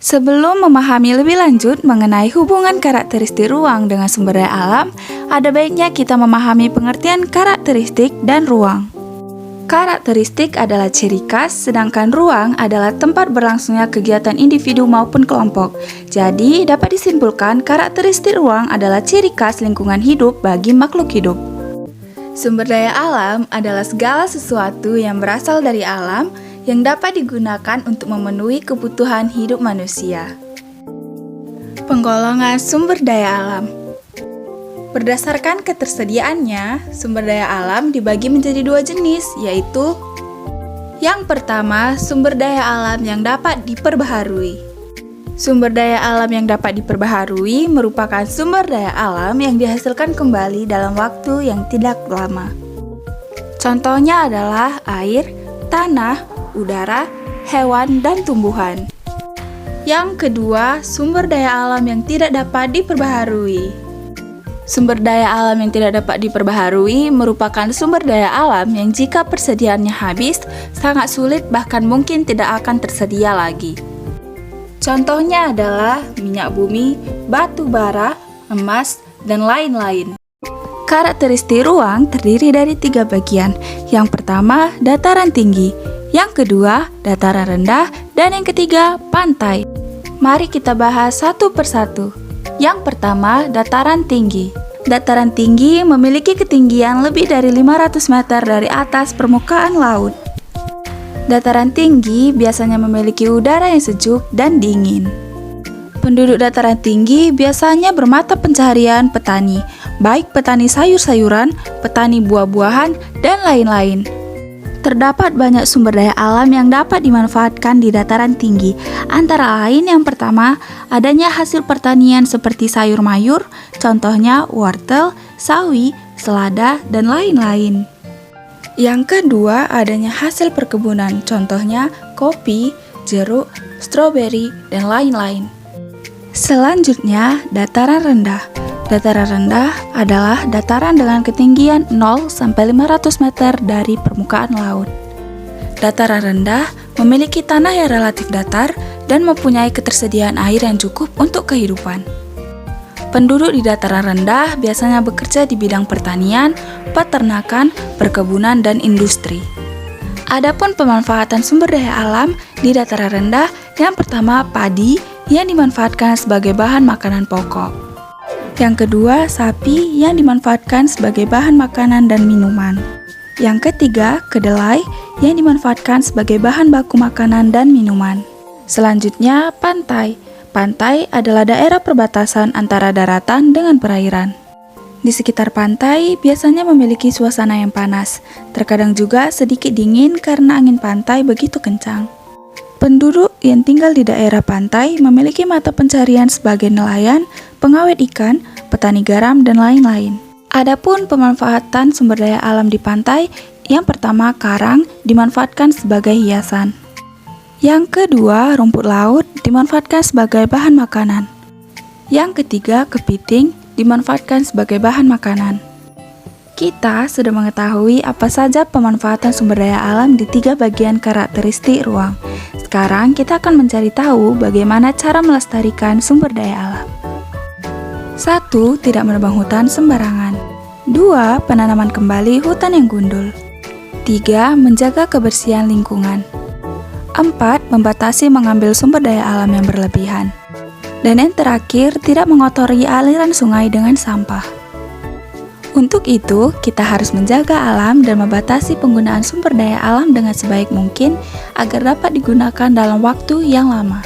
Sebelum memahami lebih lanjut mengenai hubungan karakteristik ruang dengan sumber daya alam, ada baiknya kita memahami pengertian karakteristik dan ruang. Karakteristik adalah ciri khas, sedangkan ruang adalah tempat berlangsungnya kegiatan individu maupun kelompok. Jadi, dapat disimpulkan karakteristik ruang adalah ciri khas lingkungan hidup bagi makhluk hidup. Sumber daya alam adalah segala sesuatu yang berasal dari alam yang dapat digunakan untuk memenuhi kebutuhan hidup manusia. Penggolongan sumber daya alam. Berdasarkan ketersediaannya, sumber daya alam dibagi menjadi dua jenis, yaitu yang pertama, sumber daya alam yang dapat diperbaharui. Sumber daya alam yang dapat diperbaharui merupakan sumber daya alam yang dihasilkan kembali dalam waktu yang tidak lama. Contohnya adalah air, tanah, udara, hewan, dan tumbuhan. Yang kedua, sumber daya alam yang tidak dapat diperbaharui. Sumber daya alam yang tidak dapat diperbaharui merupakan sumber daya alam yang jika persediaannya habis, sangat sulit bahkan mungkin tidak akan tersedia lagi. Contohnya adalah minyak bumi, batu bara, emas, dan lain-lain. Karakteristik ruang terdiri dari 3 bagian. Yang pertama, dataran tinggi. Yang kedua, dataran rendah. Dan yang ketiga, pantai. Mari kita bahas satu persatu. Yang pertama, dataran tinggi. Dataran tinggi memiliki ketinggian lebih dari 500 meter dari atas permukaan laut. Dataran tinggi biasanya memiliki udara yang sejuk dan dingin. Penduduk dataran tinggi biasanya bermata pencaharian petani, baik petani sayur-sayuran, petani buah-buahan, dan lain-lain. Terdapat banyak sumber daya alam yang dapat dimanfaatkan di dataran tinggi. Antara lain yang pertama, adanya hasil pertanian seperti sayur mayur, contohnya wortel, sawi, selada, dan lain-lain. Yang kedua, adanya hasil perkebunan, contohnya kopi, jeruk, stroberi, dan lain-lain. Selanjutnya, dataran rendah. Dataran rendah adalah dataran dengan ketinggian 0 sampai 500 meter dari permukaan laut. Dataran rendah memiliki tanah yang relatif datar dan mempunyai ketersediaan air yang cukup untuk kehidupan. Penduduk di dataran rendah biasanya bekerja di bidang pertanian, peternakan, perkebunan, dan industri. Adapun pemanfaatan sumber daya alam di dataran rendah, yang pertama padi yang dimanfaatkan sebagai bahan makanan pokok. Yang kedua, sapi yang dimanfaatkan sebagai bahan makanan dan minuman. Yang ketiga, kedelai yang dimanfaatkan sebagai bahan baku makanan dan minuman. Selanjutnya, pantai. Pantai adalah daerah perbatasan antara daratan dengan perairan. Di sekitar pantai biasanya memiliki suasana yang panas, terkadang juga sedikit dingin karena angin pantai begitu kencang. Penduduk yang tinggal di daerah pantai memiliki mata pencarian sebagai nelayan, pengawet ikan, petani garam, dan lain-lain. Adapun pemanfaatan sumber daya alam di pantai, yang pertama karang dimanfaatkan sebagai hiasan. Yang kedua, rumput laut dimanfaatkan sebagai bahan makanan. Yang ketiga, kepiting dimanfaatkan sebagai bahan makanan. Kita sudah mengetahui apa saja pemanfaatan sumber daya alam di 3 bagian karakteristik ruang. Sekarang kita akan mencari tahu bagaimana cara melestarikan sumber daya alam. 1. Tidak menebang hutan sembarangan. 2. Penanaman kembali hutan yang gundul. 3. Menjaga kebersihan lingkungan. 4. Membatasi mengambil sumber daya alam yang berlebihan. Dan yang terakhir, tidak mengotori aliran sungai dengan sampah. Untuk itu, kita harus menjaga alam dan membatasi penggunaan sumber daya alam dengan sebaik mungkin agar dapat digunakan dalam waktu yang lama.